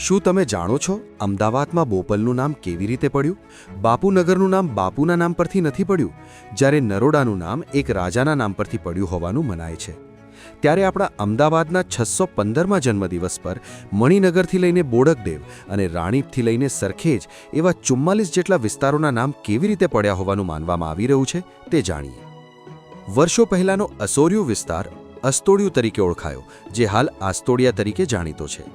શું તમે જાણો છો અમદાવાદમાં બોપલનું નામ કેવી રીતે પડ્યું? બાપુનગરનું નામ બાપુના નામ પરથી નથી પડ્યું, જ્યારે નરોડાનું નામ એક રાજાના નામ પરથી પડ્યું હોવાનું મનાય છે. ત્યારે આપણા અમદાવાદના 615મા જન્મદિવસ પર મણિનગરથી લઈને બોડકદેવ અને રાણીપથી લઈને સરખેજ એવા 44 જેટલા વિસ્તારોના નામ કેવી રીતે પડ્યા હોવાનું માનવામાં આવી રહ્યું છે તે જાણીએ. વર્ષો પહેલાંનો અસોરિયું વિસ્તાર અસ્તોડિયું તરીકે ઓળખાયો, જે હાલ આસ્તોડિયા તરીકે જાણીતો છે.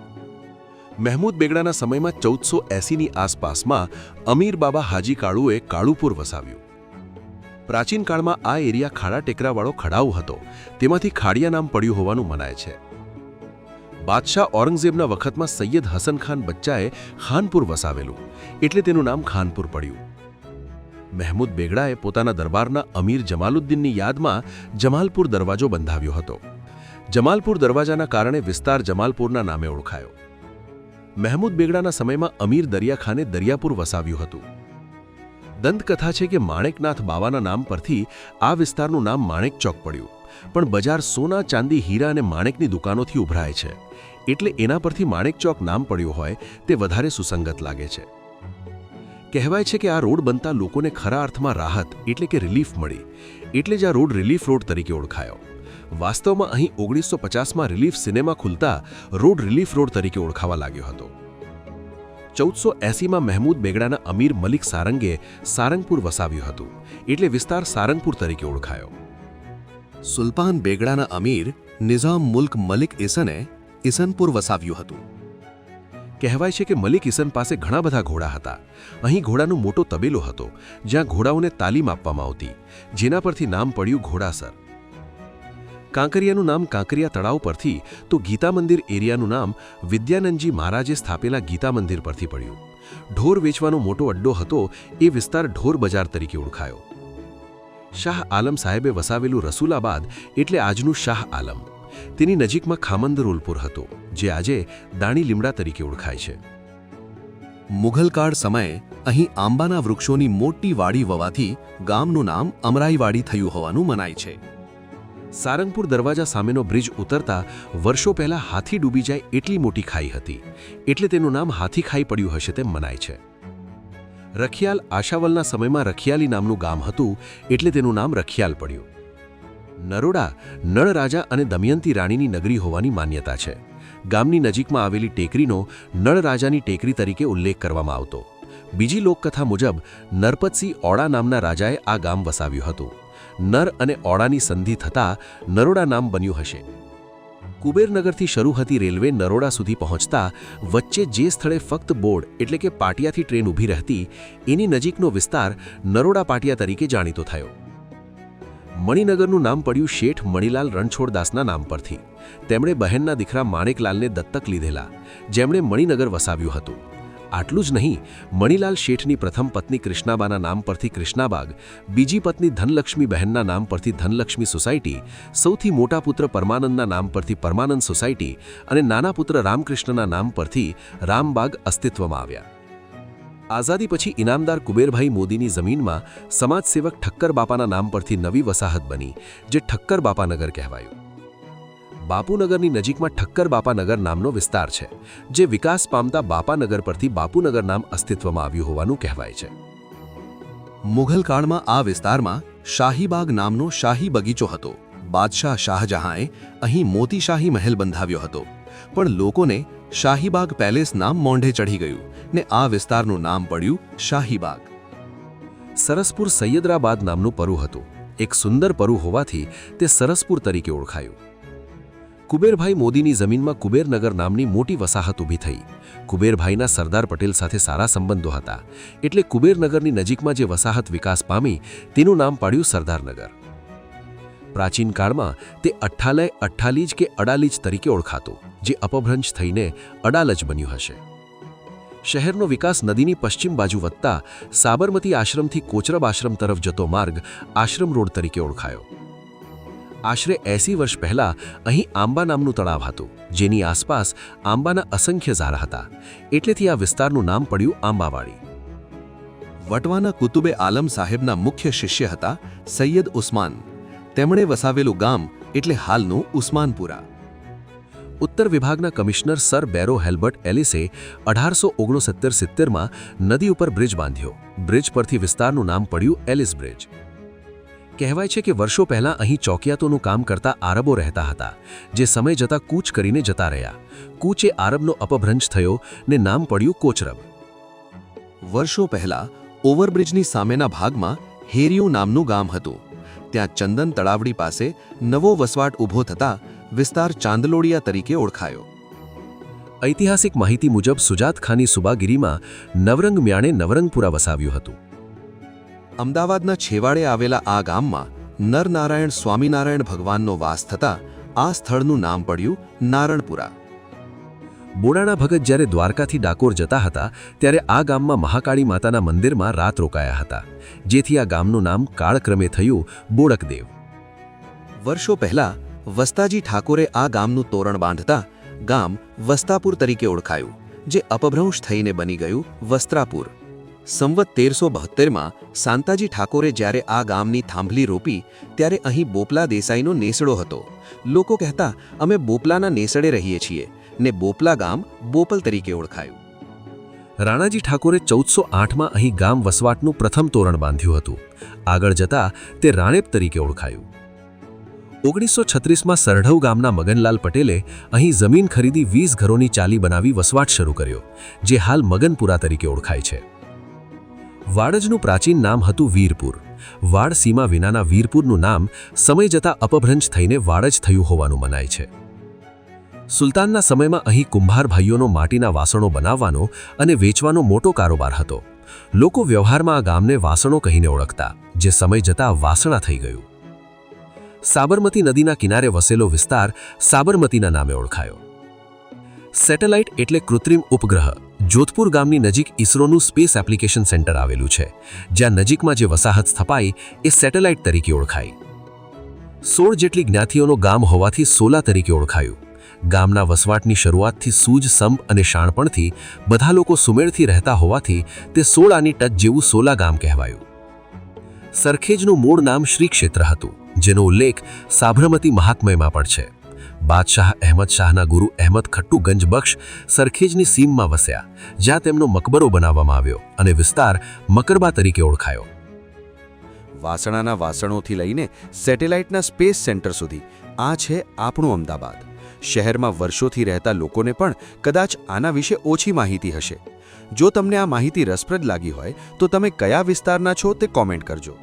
મહેમૂદ બેગડાના સમયમાં 1480ની આસપાસમાં અમીર બાબા હાજી કાળુએ કાળુપુર વસાવ્યું. પ્રાચીન કાળમાં આ એરિયા ખાડા ટેકરાવાળો ખડાઉ હતો, તેમાંથી ખાડિયા નામ પડ્યું હોવાનું મનાય છે. બાદશાહ ઔરંગઝેબના વખતમાં સૈયદ હસન ખાન બચ્ચાએ ખાનપુર વસાવેલું, એટલે તેનું નામ ખાનપુર પડ્યું. મહેમૂદ બેગડાએ પોતાના દરબારના અમીર જમાલુદ્દીનની યાદમાં જમાલપુર દરવાજો બંધાવ્યો હતો. જમાલપુર દરવાજાના કારણે વિસ્તાર જમાલપુરના નામે ઓળખાયો. મહેમૂદ બેગડાના સમયમાં અમીર દરિયાખાને દરિયાપુર વસાવ્યું હતું. દંતકથા છે કે માણેકનાથ બાવાના નામ પરથી આ વિસ્તારનું નામ માણેક ચોક પડ્યું, પણ બજાર સોના, ચાંદી, હીરા અને માણેકની દુકાનોથી ઉભરાય છે, એટલે એના પરથી માણેક ચોક નામ પડ્યું હોય તે વધારે સુસંગત લાગે છે. કહેવાય છે કે આ રોડ બનતા લોકોને ખરા અર્થમાં રાહત એટલે કે રિલીફ મળી, એટલે જ આ રોડ રિલીફ રોડ તરીકે ઓળખાયો. વાસ્તવમાં અહીં 1950માં રિલીફ સિનેમા ખુલતા રોડ રિલીફ રોડ તરીકે ઓળખાવા લાગ્યો હતો. 1480માં મહેમૂદ બેગડાના અમીર મલિક સારંગે સારંગપુર વસાવ્યું હતું, એટલે વિસ્તાર સારંગપુર તરીકે ઓળખાયો. સુલતાન બેગડાના અમીર નિઝામ મુલ્ક મલિક ઇસને ઇસનપુર વસાવ્યું હતું. કહેવાય છે કે મલિક ઇસન પાસે ઘણા બધા ઘોડા હતા. અહીં ઘોડાનો મોટો તબેલો હતો, જ્યાં ઘોડાઓને તાલીમ આપવામાં આવતી, જેના પરથી નામ પડ્યું ઘોડાસર. કાંકરિયાનું નામ કાંકરિયા તળાવ પરથી, તો ગીતા મંદિર એરિયાનું નામ વિદ્યાનંદજી મહારાજે સ્થાપેલા ગીતા મંદિર પરથી પડ્યું. ઢોર વેચવાનો મોટો અડ્ડો હતો, એ વિસ્તાર ઢોર બજાર તરીકે ઓળખાયો. શાહ આલમ સાહેબે વસાવેલું રસુલાબાદ એટલે આજનું શાહ આલમ. તેની નજીકમાં ખામંદરોલપુર હતો, જે આજે દાણી લીમડા તરીકે ઓળખાય છે. મુઘલકાળ સમયે અહીં આંબાના વૃક્ષોની મોટી વાડી વવાથી ગામનું નામ અમરાઈવાડી થયું હોવાનું મનાય છે. સારંગપુર દરવાજા સામેનો બ્રિજ ઉતરતા વર્ષો પહેલાં હાથી ડૂબી જાય એટલી મોટી ખાઈ હતી, એટલે તેનું નામ હાથી ખાઈ પડ્યું હશે તેમ મનાય છે. રખિયાલ આશાવલના સમયમાં રખિયાલી નામનું ગામ હતું, એટલે તેનું નામ રખિયાલ પડ્યું. નરોડા નળ રાજા અને દમયંતી રાણીની નગરી હોવાની માન્યતા છે. ગામની નજીકમાં આવેલી ટેકરીનો નળ રાજાની ટેકરી તરીકે ઉલ્લેખ કરવામાં આવતો. બીજી લોકકથા મુજબ નરપતસિંહ ઓડા નામના રાજાએ આ ગામ વસાવ્યું હતું. નર અને ઓડાની સંધિ થતાં નરોડા નામ બન્યું હશે. કુબેરનગરથી શરૂ થતી રેલવે નરોડા સુધી પહોંચતા વચ્ચે જે સ્થળે ફક્ત બોર્ડ એટલે કે પાટિયાથી ટ્રેન ઊભી રહેતી, એની નજીકનો વિસ્તાર નરોડા પાટિયા તરીકે જાણીતો થયો. મણિનગરનું નામ પડ્યું શેઠ મણિલાલ રણછોડદાસના નામ પરથી. તેમણે બહેનના દીકરા માણેકલાલને દત્તક લીધેલા, જેમણે મણિનગર વસાવ્યું હતું. આટલું જ નહીં, મણિલાલ શેઠની પ્રથમ પત્ની કૃષ્ણાબાના નામ પરથી કૃષ્ણાબાગ, બીજી પત્ની ધનલક્ષ્મી બહેનના નામ પરથી ધનલક્ષ્મી સોસાયટી, સૌથી મોટા પુત્ર પરમાનંદના નામ પરથી પરમાનંદ સોસાયટી અને નાના પુત્ર રામકૃષ્ણના નામ પરથી રામબાગ અસ્તિત્વમાં આવ્યા. આઝાદી પછી ઇનામદાર કુબેરભાઈ મોદીની જમીનમાં સમાજસેવક ઠક્કર બાપાના નામ પરથી નવી વસાહત બની, જે ઠક્કર બાપાનગર કહેવાયું. બાપુનગરની નજીકમાં ઠક્કર બાપાનગર નામનો વિસ્તાર છે, જે વિકાસ પામતા બાપાનગર પરથી બાપુનગર નામ અસ્તિત્વમાં આવ્યું હોવાનું કહેવાય છે. મુઘલકાળમાં આ વિસ્તારમાં શાહીબાગ નામનો શાહી બગીચો હતો. બાદશાહ શાહજહાંએ અહીં મોતીશાહી મહેલ બંધાવ્યો હતો, પણ લોકોને શાહીબાગ પેલેસ નામ મોંઢે ચઢી ગયું ને આ વિસ્તારનું નામ પડ્યું શાહીબાગ. સરસપુર સૈયદરાબાદ નામનું પરુ હતું. એક સુંદર પરુ હોવાથી તે સરસપુર તરીકે ઓળખાયું. કુબેરભાઈ મોદીની જમીનમાં કુબેરનગર નામની મોટી વસાહત ઊભી થઈ. કુબેરભાઈના સરદાર પટેલ સાથે સારા સંબંધો હતા, એટલે કુબેરનગરની નજીકમાં જે વસાહત વિકાસ પામી તેનું નામ પાડ્યું સરદારનગર. પ્રાચીન કાળમાં તે અઠ્ઠાલય, અઠ્ઠાલીજ કે અડાલીજ તરીકે ઓળખાતું, જે અપભ્રંશ થઈને અડાલજ બન્યું હશે. શહેરનો વિકાસ નદીની પશ્ચિમ બાજુ વધતા સાબરમતી આશ્રમથી કોચરબ આશ્રમ તરફ જતો માર્ગ આશ્રમ રોડ તરીકે ઓળખાયો. આશરે 80 વર્ષ પહેલાં અહીં આંબા નામનું તળાવ હતું, જેની આસપાસ આંબાના અસંખ્ય ઝાડ હતા, એટલેથી આ વિસ્તારનું નામ પડ્યું આંબાવાડી. વટવાના કુતુબે આલમ સાહેબના મુખ્ય શિષ્ય હતા સૈયદ ઉસ્માન. તેમણે વસાવેલું ગામ એટલે હાલનું ઉસ્માનપુરા. ઉત્તર વિભાગના કમિશનર સર બેરો હેલ્બર્ટ એલિસે 1869-70માં નદી ઉપર બ્રિજ બાંધ્યો. બ્રિજ પરથી વિસ્તારનું નામ પડ્યું એલિસ બ્રિજ. કહેવાય છે કે વર્ષો પહેલાં અહીં ચોકિયાતોનું કામ કરતા આરબો રહેતા હતા, જે સમય જતાં કૂચ કરીને જતા રહ્યા. કૂચે આરબનો અપભ્રંશ થયો ને નામ પડ્યું કોચરબ. વર્ષો પહેલા ઓવરબ્રિજની સામેના ભાગમાં હેરિયું નામનું ગામ હતું. ત્યાં ચંદન તળાવડી પાસે નવો વસવાટ ઊભો થતાં વિસ્તાર ચાંદલોડિયા તરીકે ઓળખાયો. ઐતિહાસિક માહિતી મુજબ સુજાત ખાની સુબાગીરીમાં નવરંગ મ્યાણે નવરંગપુરા વસાવ્યું હતું. અમદાવાદના છેવાડે આવેલા આ ગામમાં નરનારાયણ સ્વામિનારાયણ ભગવાનનો વાસ થતાં આ સ્થળનું નામ પડ્યું નારણપુરા. બોડાણા ભગત જ્યારે દ્વારકાથી ડાકોર જતા હતા ત્યારે આ ગામમાં મહાકાળી માતાના મંદિરમાં રાત રોકાયા હતા, જેથી આ ગામનું નામ કાળક્રમે થયું બોડકદેવ. વર્ષો પહેલા વસ્તાજી ઠાકોરે આ ગામનું તોરણ બાંધતા ગામ વસ્તાપુર તરીકે ઓળખાયું, જે અપભ્રંશ થઈને બની ગયું વસ્ત્રાપુર. સંવત 1372માં શાંતાજી ઠાકોરે જ્યારે આ ગામની થાંભલી રોપી ત્યારે અહીં બોપલા દેસાઈનો નેસડો હતો. લોકો કહેતા, અમે બોપલાના નેસડે રહીએ છીએ, ને બોપલા ગામ બોપલ તરીકે ઓળખાયું. રાણાજી ઠાકોરે 1408માં અહીં ગામ વસવાટનું પ્રથમ તોરણ બાંધ્યું હતું. આગળ જતાં તે રાણેપ તરીકે ઓળખાયું. 1936માં સરઢવ ગામના મગનલાલ પટેલે અહીં જમીન ખરીદી 20 ઘરોની ચાલી બનાવી વસવાટ શરૂ કર્યો, જે હાલ મગનપુરા તરીકે ઓળખાય છે. વાડજનું પ્રાચીન નામ હતું વીરપુર. વાડ સીમા વિનાના વીરપુરનું નામ સમય જતાં અપભ્રંશ થઈને વાડજ થયું હોવાનું મનાય છે. સુલતાનના સમયમાં અહીં કુંભાર ભાઈઓનો માટીના વાસણો બનાવવાનો અને વેચવાનો મોટો કારોબાર હતો. લોકો વ્યવહારમાં આ ગામને વાસણો કહીને ઓળખતા, જે સમય જતાં વાસણા થઈ ગયું. સાબરમતી નદીના કિનારે વસેલો વિસ્તાર સાબરમતીના નામે ઓળખાયો. સેટેલાઇટ એટલે કૃત્રિમ ઉપગ્રહ. જોધપુર ગામની નજીક ઇસરોનું સ્પેસ એપ્લિકેશન સેન્ટર આવેલું છે, જ્યાં નજીકમાં જે વસાહત સ્થપાઈ એ સેટેલાઇટ તરીકે ઓળખાઈ. 16 જેટલી જ્ઞાતિઓનો ગામ હોવાથી સોલા તરીકે ઓળખાયું. ગામના વસવાટની શરૂઆતથી સૂજ, સંપ અને શાણપણથી બધા લોકો સુમેળથી રહેતા હોવાથી તે 16 આની ટચ જેવું સોલા ગામ કહેવાયું. સરખેજનું મૂળ નામ શ્રી ક્ષેત્ર હતું, જેનો ઉલ્લેખ સાબરમતી મહાત્મ્યમાં પણ છે. બાદશાહ અહેમદ શાહના ગુરુ અહેમદ ખટ્ટુ ગંજબક્ષ સરખેજની સીમમાં વસ્યા, જ્યાં તેમનો મકબરો બનાવવામાં આવ્યો અને વિસ્તાર મકરબા તરીકે ઓળખાયો. વાસણાના વાસણોથી લઈને સેટેલાઇટના સ્પેસ સેન્ટર સુધી આ છે આપણું અમદાવાદ. શહેરમાં વર્ષોથી રહેતા લોકોને પણ કદાચ આના વિશે ઓછી માહિતી હશે. જો તમને આ માહિતી રસપ્રદ લાગી હોય તો તમે કયા વિસ્તારના છો તે કોમેન્ટ કરજો.